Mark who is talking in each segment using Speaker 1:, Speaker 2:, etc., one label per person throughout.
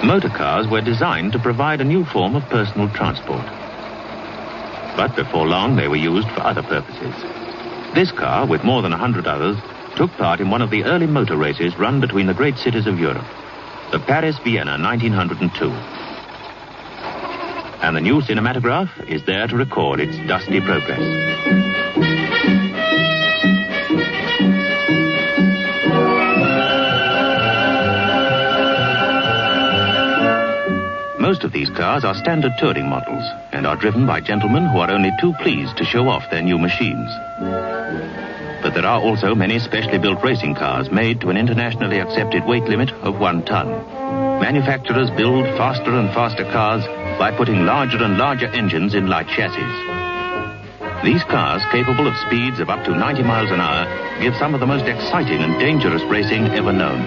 Speaker 1: Motor cars were designed to provide a new form of personal transport. But before long, they were used for other purposes. This car, with more than 100 others, took part in one of the early motor races run between the great cities of Europe, the Paris-Vienna 1902. And the new cinematograph is there to record its dusty progress. Most of these cars are standard touring models and are driven by gentlemen who are only too pleased to show off their new machines. But there are also many specially built racing cars made to an internationally accepted weight limit of 1 ton. Manufacturers build faster and faster cars by putting larger and larger engines in light chassis. These cars, capable of speeds of up to 90 miles an hour, give some of the most exciting and dangerous racing ever known.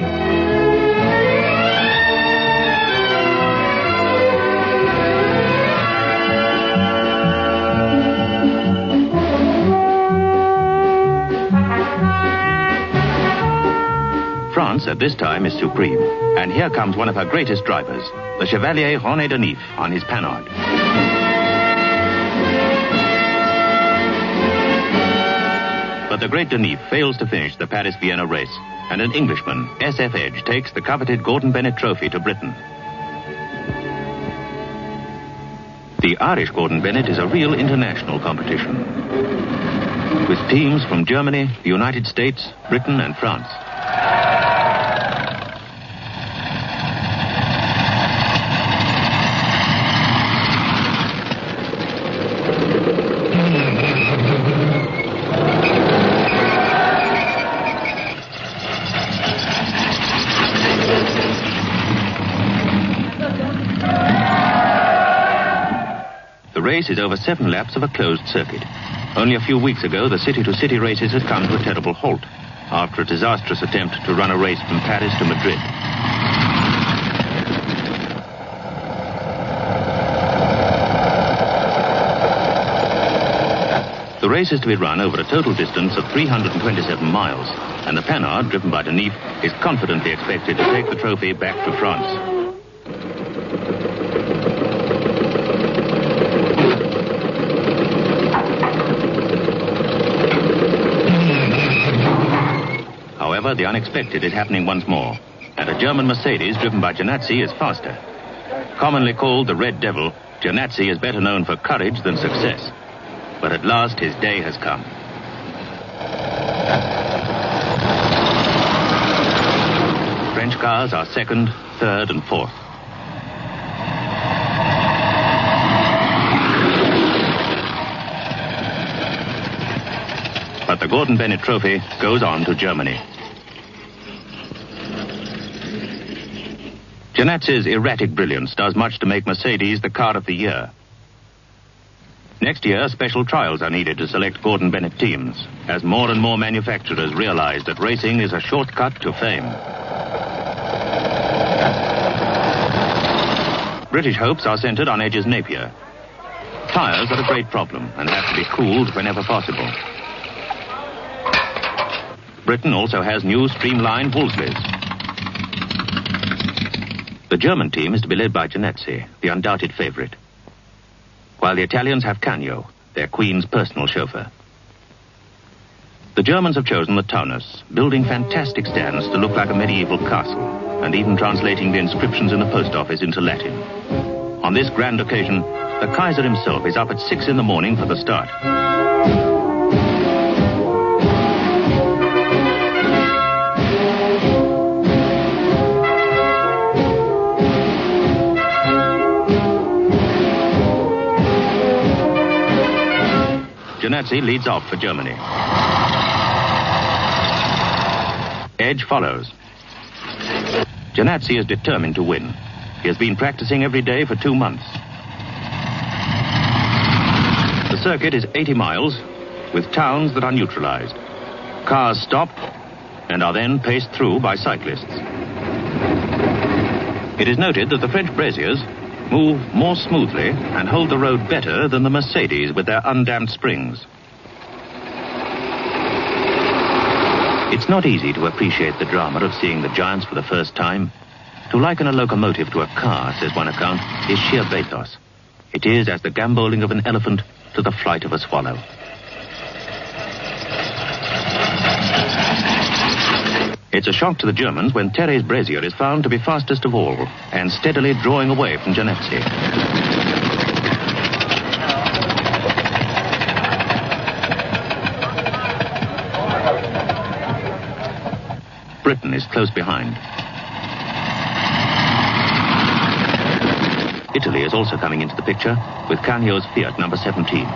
Speaker 1: France at this time is supreme, and here comes one of her greatest drivers, the Chevalier René Denif on his Panhard. But the great Denif fails to finish the Paris-Vienna race, and an Englishman, S.F. Edge, takes the coveted Gordon Bennett Trophy to Britain. The Irish Gordon Bennett is a real international competition, with teams from Germany, the United States, Britain, and France. The race is over 7 laps of a closed circuit. Only a few weeks ago, the city-to-city races had come to a terrible halt after a disastrous attempt to run a race from Paris to Madrid. The race is to be run over a total distance of 327 miles, and the Panhard, driven by Denif, is confidently expected to take the trophy back to France. However, the unexpected is happening once more, and a German Mercedes driven by Janazzi is faster. Commonly called the Red Devil, Janazzi is better known for courage than success. But at last his day has come. French cars are second, third, and fourth. But the Gordon Bennett Trophy goes on to Germany. Janazzi's erratic brilliance does much to make Mercedes the car of the year. Next year, special trials are needed to select Gordon Bennett teams, as more and more manufacturers realize that racing is a shortcut to fame. British hopes are centered on Edge's Napier. Tires are a great problem and have to be cooled whenever possible. Britain also has new streamlined Wolsleys. The German team is to be led by Janazzi, the undoubted favorite, while the Italians have Canio, their Queen's personal chauffeur. The Germans have chosen the Taunus, building fantastic stands to look like a medieval castle, and even translating the inscriptions in the post office into Latin. On this grand occasion, the Kaiser himself is up at 6 in the morning for the start. Janazzi leads off for Germany. Edge follows. Janazzi is determined to win. He has been practicing every day for 2 months. The circuit is 80 miles, with towns that are neutralized. Cars stop and are then paced through by cyclists. It is noted that the French braziers move more smoothly and hold the road better than the Mercedes with their undamped springs. It's not easy to appreciate the drama of seeing the giants for the first time. To liken a locomotive to a car, says one account, is sheer bathos. It is as the gambolling of an elephant to the flight of a swallow. It's a shock to the Germans when Terre's brazier is found to be fastest of all and steadily drawing away from Janetsky. Britain is close behind. Italy is also coming into the picture with Canio's Fiat number 17.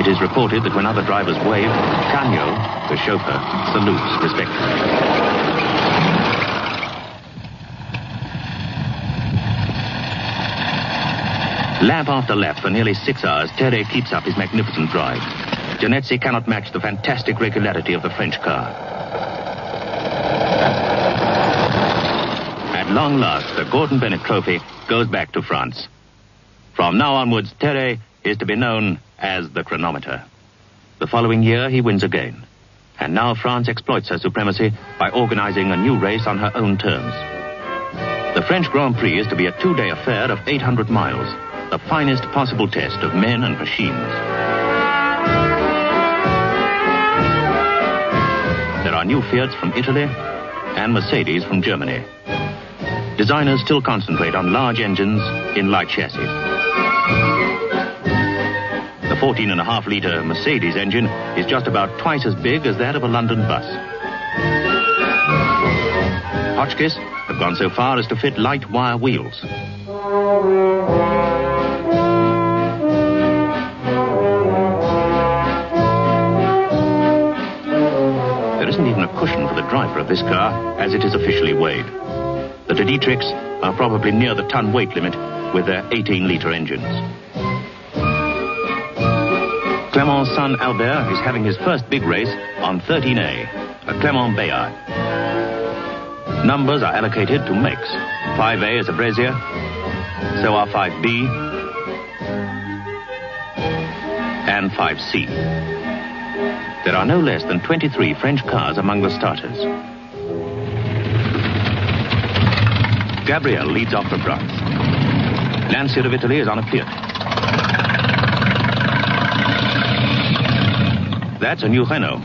Speaker 1: It is reported that when other drivers wave, Canio, the chauffeur, salutes respectfully. Lap after lap for nearly 6 hours, Terre keeps up his magnificent drive. Janetsky cannot match the fantastic regularity of the French car. At long last, the Gordon Bennett Trophy goes back to France. From now onwards, Terre is to be known as the chronometer. The following year, he wins again. And now France exploits her supremacy by organizing a new race on her own terms. The French Grand Prix is to be a 2-day affair of 800 miles, the finest possible test of men and machines. There are new Fiats from Italy and Mercedes from Germany. Designers still concentrate on large engines in light chassis. The 14.5-litre Mercedes engine is just about twice as big as that of a London bus. Hotchkiss have gone so far as to fit light wire wheels. There isn't even a cushion for the driver of this car as it is officially weighed. The De Dietrichs are probably near the ton weight limit with their 18-litre engines. Clement's son Albert is having his first big race on 13A, a Clement Bayard. Numbers are allocated to makes. 5A is a brazier, so are 5B and 5C. There are no less than 23 French cars among the starters. Gabriel leads off for France. Lancia of Italy is on a Fiat. That's a new Renault.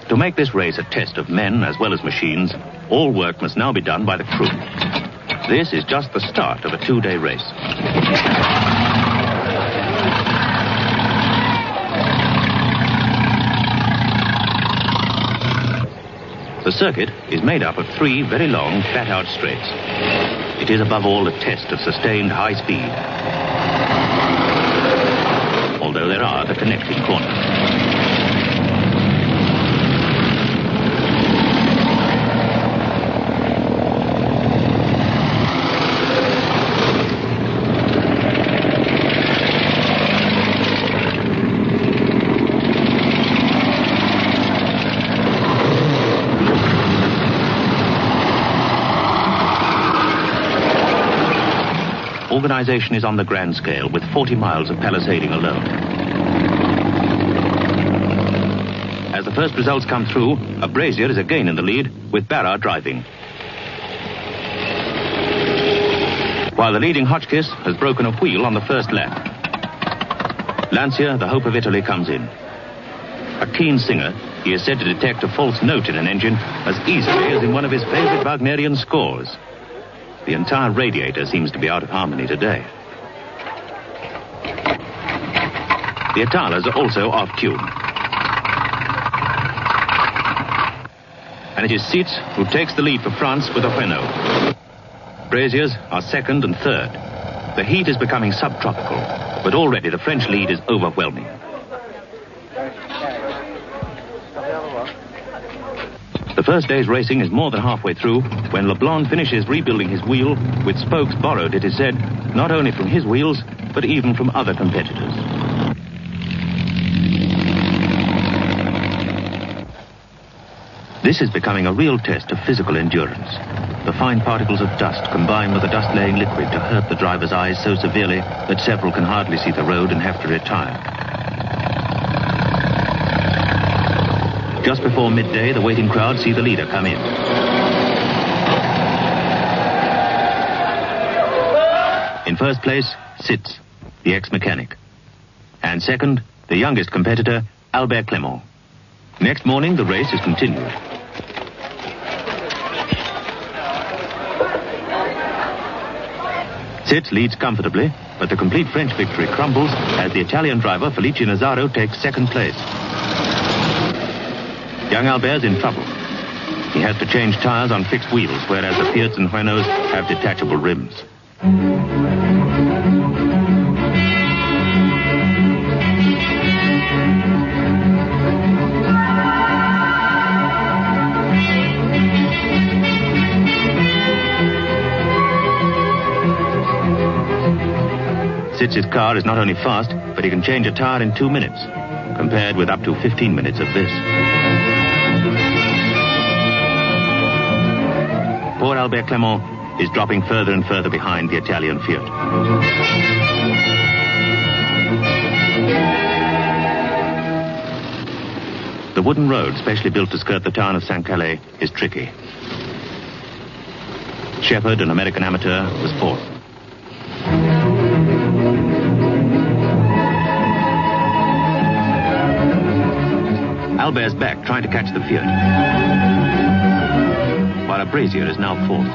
Speaker 1: To make this race a test of men as well as machines, all work must now be done by the crew. This is just the start of a 2-day race. The circuit is made up of 3 very long, flat-out straights. It is above all a test of sustained high speed. Although there are the connecting corners. Organization is on the grand scale, with 40 miles of palisading alone. As the first results come through, a brazier is again in the lead, with Barra driving. While the leading Hotchkiss has broken a wheel on the first lap. Lancia, the hope of Italy, comes in. A keen singer, he is said to detect a false note in an engine as easily as in one of his favorite Wagnerian scores. The entire radiator seems to be out of harmony today. The Italas are also off tune. And it is Seitz who takes the lead for France with a Renault. Braziers are second and third. The heat is becoming subtropical, but already the French lead is overwhelming. The first day's racing is more than halfway through when Leblanc finishes rebuilding his wheel with spokes borrowed, it is said, not only from his wheels, but even from other competitors. This is becoming a real test of physical endurance. The fine particles of dust combine with a dust-laying liquid to hurt the driver's eyes so severely that several can hardly see the road and have to retire. Just before midday, the waiting crowd see the leader come in. In first place, Sitz, the ex-mechanic. And second, the youngest competitor, Albert Clément. Next morning, the race is continued. Sitz leads comfortably, but the complete French victory crumbles as the Italian driver Felice Nazzaro takes second place. Young Albert's in trouble. He has to change tires on fixed wheels, whereas the Fiats and Renaults have detachable rims. Sitz's car is not only fast, but he can change a tire in 2 minutes, compared with up to 15 minutes of this. Poor Albert Clément is dropping further and further behind the Italian Fiat. The wooden road specially built to skirt the town of Saint-Calais is tricky. Shepard, an American amateur, was fourth. Albert's back trying to catch the Fiat, while a Brazier is now fourth.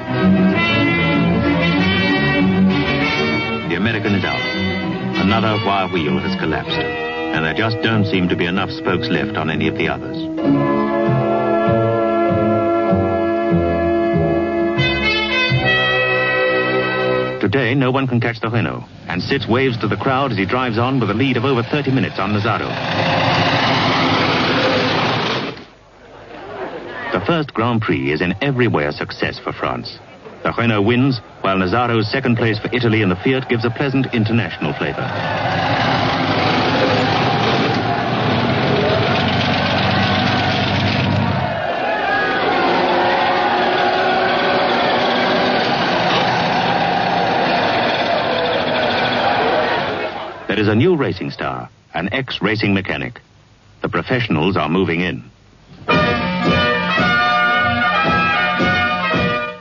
Speaker 1: The American is out. Another wire wheel has collapsed, and there just don't seem to be enough spokes left on any of the others. Today, no one can catch the Renault, and Sitz waves to the crowd as he drives on with a lead of over 30 minutes on Nazzaro. The first Grand Prix is in every way a success for France. The Renault wins, while Nazzaro's second place for Italy in the Fiat gives a pleasant international flavor. There is a new racing star, an ex-racing mechanic. The professionals are moving in.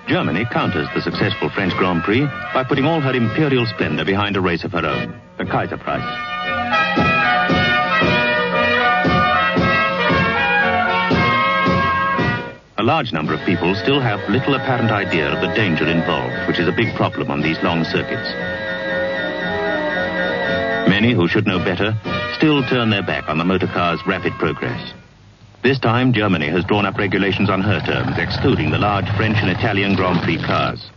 Speaker 1: Germany counters the successful French Grand Prix by putting all her imperial splendor behind a race of her own, the Kaiserpreis. A large number of people still have little apparent idea of the danger involved, which is a big problem on these long circuits. Many who should know better still turn their back on the motor car's rapid progress. This time, Germany has drawn up regulations on her terms, excluding the large French and Italian Grand Prix cars.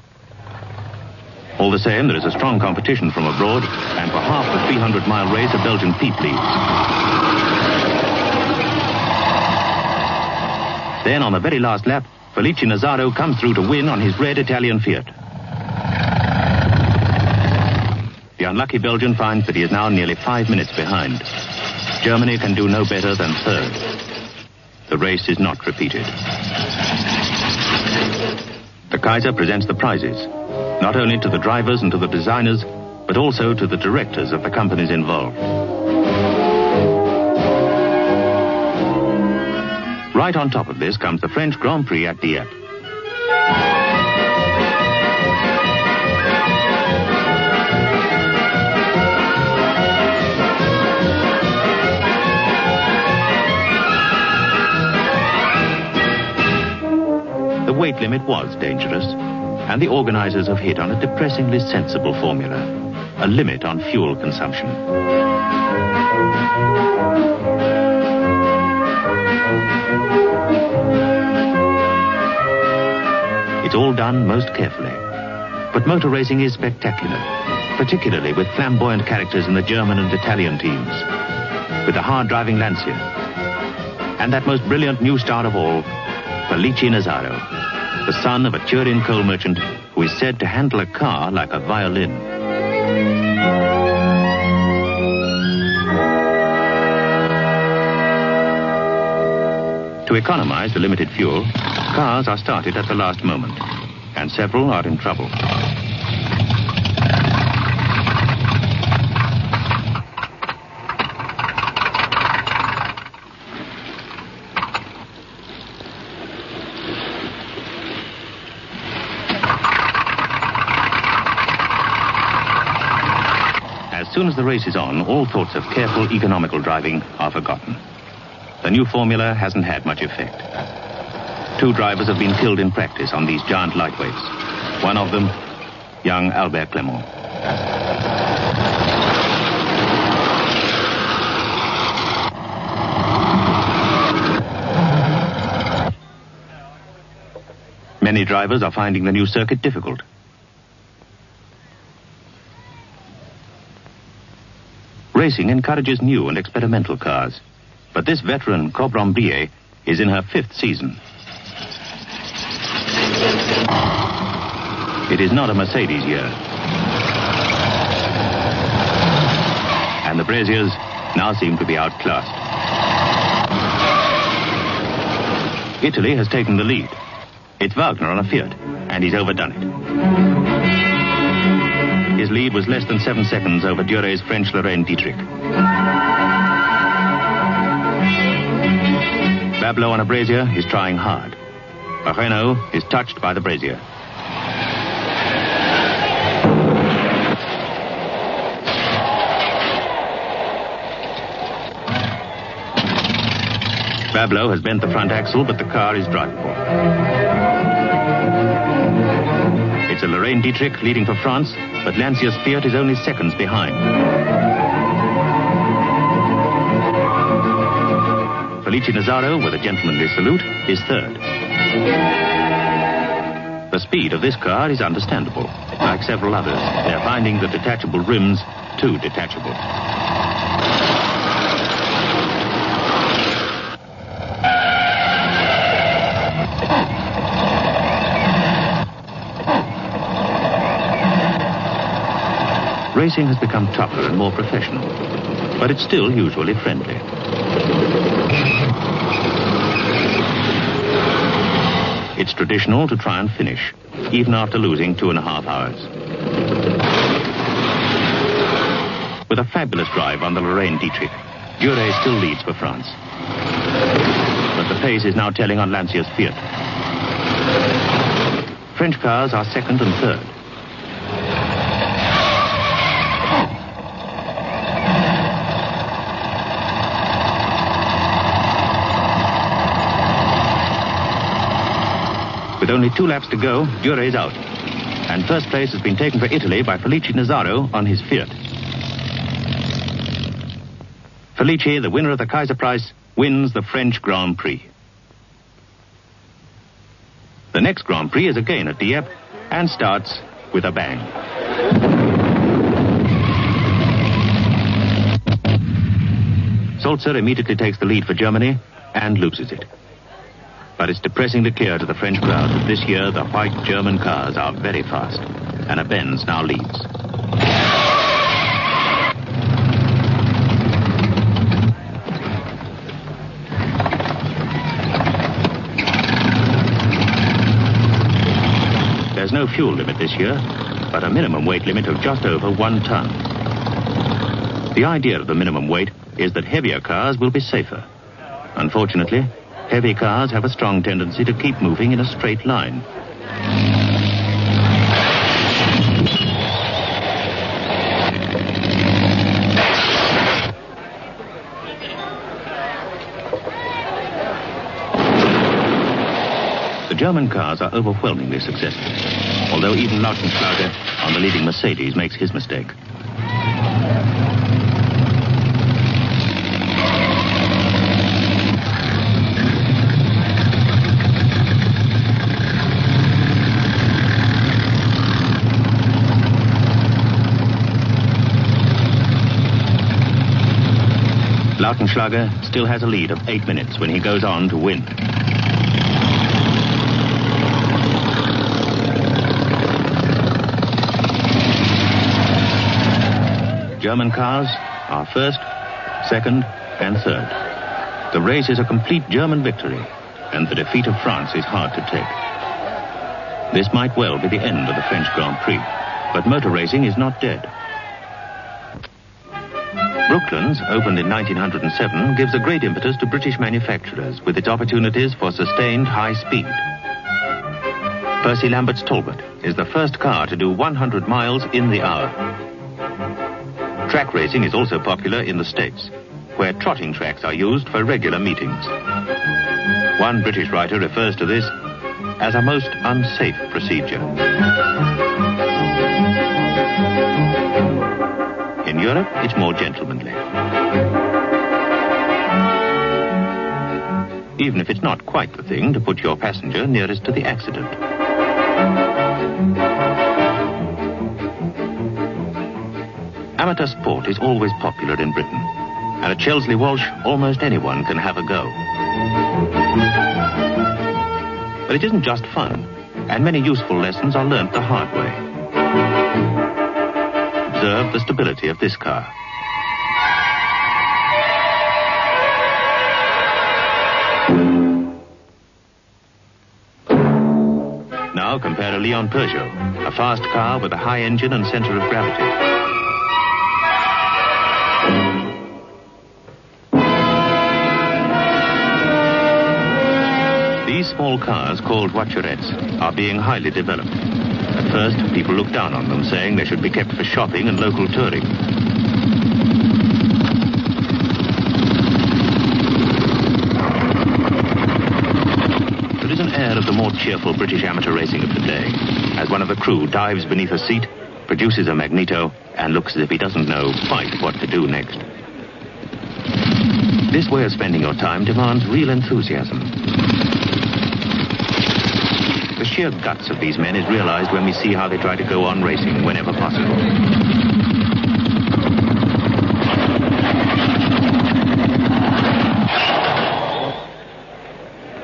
Speaker 1: All the same, there is a strong competition from abroad, and for half the 300-mile race, a Belgian Piep leads. Then, on the very last lap, Felice Nazzaro comes through to win on his red Italian Fiat. The unlucky Belgian finds that he is now nearly 5 minutes behind. Germany can do no better than third. The race is not repeated. The Kaiser presents the prizes, not only to the drivers and to the designers, but also to the directors of the companies involved. Right on top of this comes the French Grand Prix at Dieppe. The weight limit was dangerous, and the organizers have hit on a depressingly sensible formula, a limit on fuel consumption. It's all done most carefully, but motor racing is spectacular, particularly with flamboyant characters in the German and Italian teams, with the hard-driving Lancia, and that most brilliant new star of all, Felice Nazaro, the son of a Turin coal merchant who is said to handle a car like a violin. To economize the limited fuel, cars are started at the last moment, and several are in trouble. As soon as the race is on, all thoughts of careful, economical driving are forgotten. The new formula hasn't had much effect. 2 drivers have been killed in practice on these giant lightweights. One of them, young Albert Clement. Many drivers are finding the new circuit difficult. Racing encourages new and experimental cars, but this veteran Cobrambier is in her 5th season. It is not a Mercedes year. And the Braziers now seem to be outclassed. Italy has taken the lead. It's Wagner on a Fiat, and he's overdone it. His lead was less than 7 seconds over Duré's French Lorraine Dietrich. Bablo on a Brazier is trying hard. Renault is touched by the Brazier. Bablo has bent the front axle, but the car is drivable. It's a Lorraine Dietrich leading for France, but Lancia's Fiat is only seconds behind. Felice Nazaro, with a gentlemanly salute, is 3rd. The speed of this car is understandable. Like several others, they're finding the detachable rims too detachable. Racing has become tougher and more professional, but it's still usually friendly. It's traditional to try and finish, even after losing 2.5 hours. With a fabulous drive on the Lorraine Dietrich, Duré still leads for France. But the pace is now telling on Lancia's Fiat. French cars are 2nd and 3rd. With only 2 laps to go, Duré's out. And first place has been taken for Italy by Felice Nazaro on his Fiat. Felice, the winner of the Kaiser Prize, wins the French Grand Prix. The next Grand Prix is again at Dieppe and starts with a bang. Sulzer immediately takes the lead for Germany and loses it. But it's depressingly clear to the French crowd that this year the white German cars are very fast, and a Benz now leads. There's no fuel limit this year, but a minimum weight limit of just over 1 ton. The idea of the minimum weight is that heavier cars will be safer. Unfortunately, heavy cars have a strong tendency to keep moving in a straight line. The German cars are overwhelmingly successful, although even Lautenschlager on the leading Mercedes makes his mistake. Lautenschlager still has a lead of 8 minutes when he goes on to win. German cars are first, second, and third. The race is a complete German victory, and the defeat of France is hard to take. This might well be the end of the French Grand Prix, but motor racing is not dead. Brooklands, opened in 1907, gives a great impetus to British manufacturers with its opportunities for sustained high speed. Percy Lambert's Talbot is the first car to do 100 miles in the hour. Track racing is also popular in the States, where trotting tracks are used for regular meetings. One British writer refers to this as a most unsafe procedure. In Europe, it's more gentlemanly. Even if it's not quite the thing to put your passenger nearest to the accident. Amateur sport is always popular in Britain, and at Chesley Walsh, almost anyone can have a go. But it isn't just fun, and many useful lessons are learnt the hard way. Observe the stability of this car. Now compare a Leon Peugeot, a fast car with a high engine and center of gravity. These small cars, called voiturettes, are being highly developed. At first, people looked down on them, saying they should be kept for shopping and local touring. There is an air of the more cheerful British amateur racing of the day, as one of the crew dives beneath a seat, produces a magneto, and looks as if he doesn't know quite what to do next. This way of spending your time demands real enthusiasm. The sheer guts of these men is realized when we see how they try to go on racing whenever possible.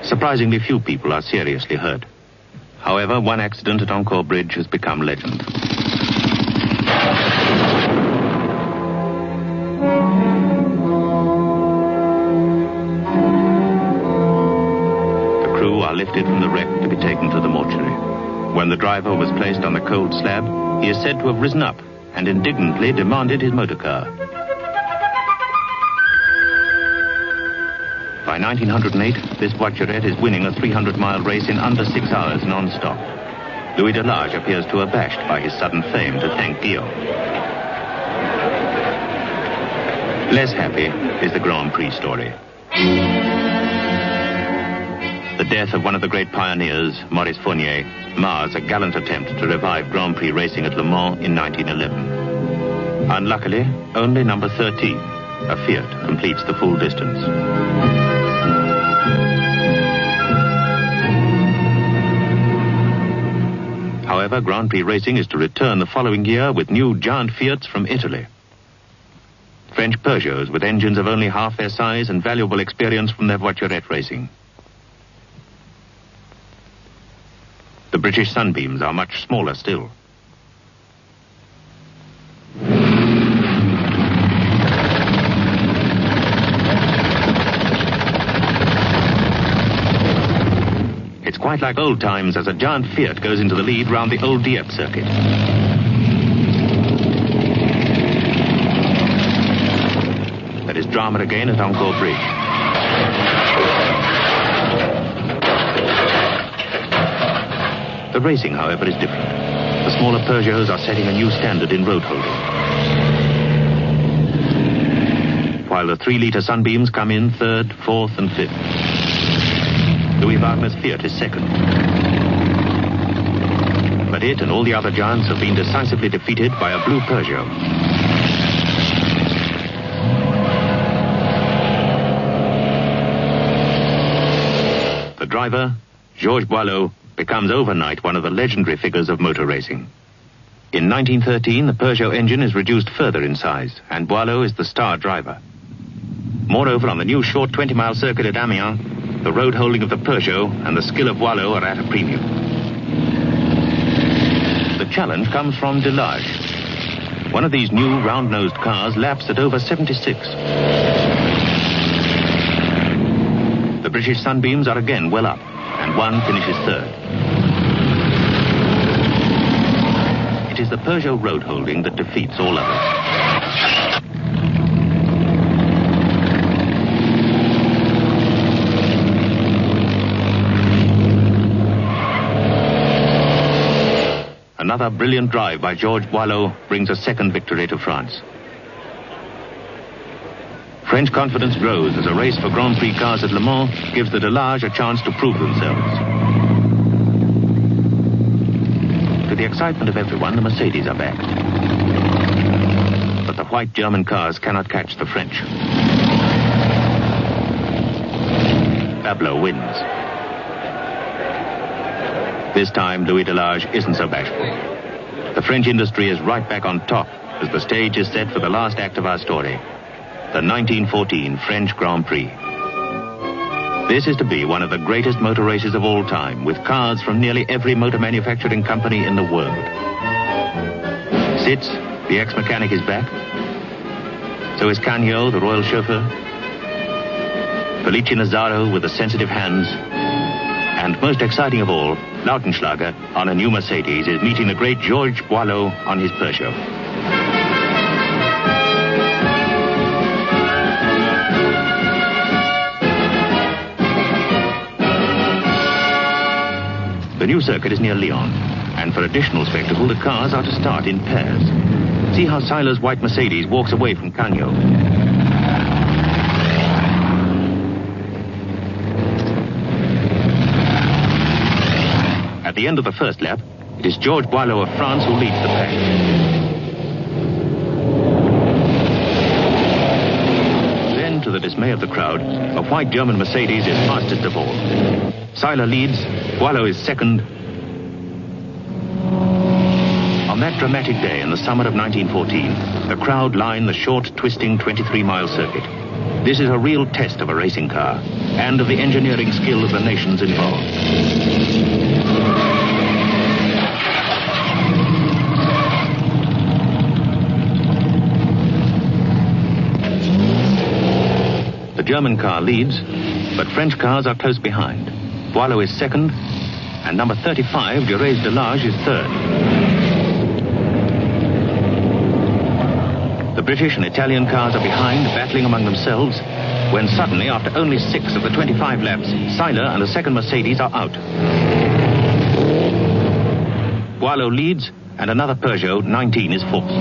Speaker 1: Surprisingly few people are seriously hurt. However, one accident at Encore Bridge has become legend. Lifted from the wreck to be taken to the mortuary. When the driver was placed on the cold slab, he is said to have risen up and indignantly demanded his motor car. By 1908, this voiturette is winning a 300-mile race in under 6 hours non-stop. Louis Delage appears to abashed by his sudden fame to thank Guillaume. Less happy is the Grand Prix story. The death of one of the great pioneers, Maurice Fournier, mars a gallant attempt to revive Grand Prix racing at Le Mans in 1911. Unluckily, only number 13, a Fiat, completes the full distance. However, Grand Prix racing is to return the following year with new giant Fiats from Italy. French Peugeots with engines of only half their size and valuable experience from their voiturette racing. The British Sunbeams are much smaller still. It's quite like old times as a giant Fiat goes into the lead round the old Dieppe circuit. There is drama again at Encore Bridge. The racing, however, is different. The smaller Peugeots are setting a new standard in road holding. While the 3-litre Sunbeams come in third, fourth, and fifth. Louis Wagner's Fiat is second. But it and all the other giants have been decisively defeated by a blue Peugeot. The driver, Georges Boileau, becomes overnight one of the legendary figures of motor racing. In 1913, the Peugeot engine is reduced further in size, and Boileau is the star driver. Moreover, on the new short 20-mile circuit at Amiens, the road holding of the Peugeot and the skill of Boileau are at a premium. The challenge comes from Delage. One of these new round-nosed cars laps at over 76. The British Sunbeams are again well up, and one finishes third. It is the Peugeot road holding that defeats all others. Another brilliant drive by Georges Boileau brings a second victory to France. French confidence grows as a race for Grand Prix cars at Le Mans gives the Delage a chance to prove themselves. To the excitement of everyone, the Mercedes are back. But the white German cars cannot catch the French. Pablo wins. This time, Louis Delage isn't so bashful. The French industry is right back on top as the stage is set for the last act of our story, the 1914 French Grand Prix. This is to be one of the greatest motor races of all time, with cars from nearly every motor manufacturing company in the world. Sitz, the ex-mechanic, is back. So is Cagnot, the royal chauffeur. Felice Nazaro with the sensitive hands. And most exciting of all, Lautenschlager, on a new Mercedes, is meeting the great Georges Boileau on his Peugeot. The new circuit is near Lyon, and for additional spectacle, the cars are to start in pairs. See how Seiler's white Mercedes walks away from Cagnot. At the end of the first lap, it is Georges Boileau of France who leads the pack. Then, to the dismay of the crowd, a white German Mercedes is fastest of all. Seiler leads, Boileau is second. On that dramatic day in the summer of 1914, the crowd line the short, twisting 23-mile circuit. This is a real test of a racing car and of the engineering skill of the nations involved. The German car leads, but French cars are close behind. Boileau is second, and number 35, Dures Delage, is third. The British and Italian cars are behind, battling among themselves, when suddenly, after only 6 of the 25 laps, Seiler and a second Mercedes are out. Boileau leads, and another Peugeot 19 is fourth.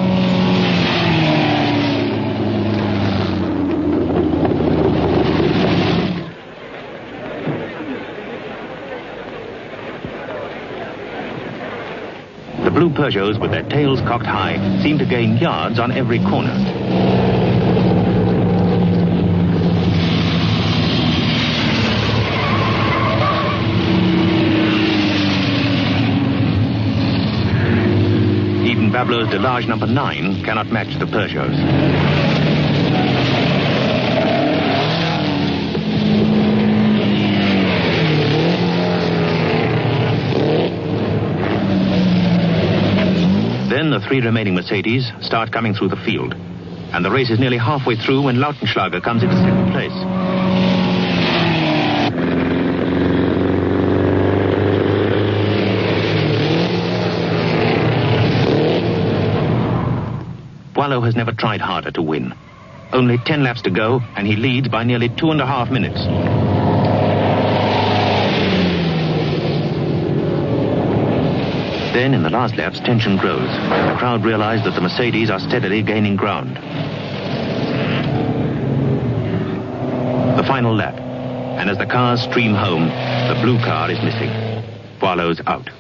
Speaker 1: The blue Peugeots, with their tails cocked high, seem to gain yards on every corner. Even Pablo's Delage number 9 cannot match the Peugeots. Then the 3 remaining Mercedes start coming through the field. And the race is nearly halfway through when Lautenschlager comes into second place. Boileau has never tried harder to win. Only 10 laps to go, and he leads by nearly 2.5 minutes. Then, in the last laps, tension grows. The crowd realize that the Mercedes are steadily gaining ground. The final lap. And as the cars stream home, the blue car is missing. Boileau's out.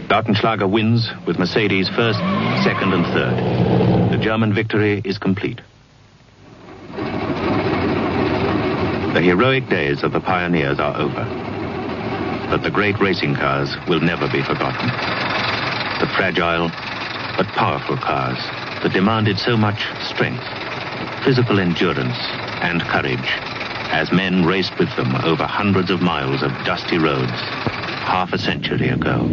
Speaker 1: Lautenschlager wins with Mercedes first, second, and third. The German victory is complete. The heroic days of the pioneers are over. But the great racing cars will never be forgotten. The fragile but powerful cars that demanded so much strength, physical endurance, and courage as men raced with them over hundreds of miles of dusty roads half a century ago.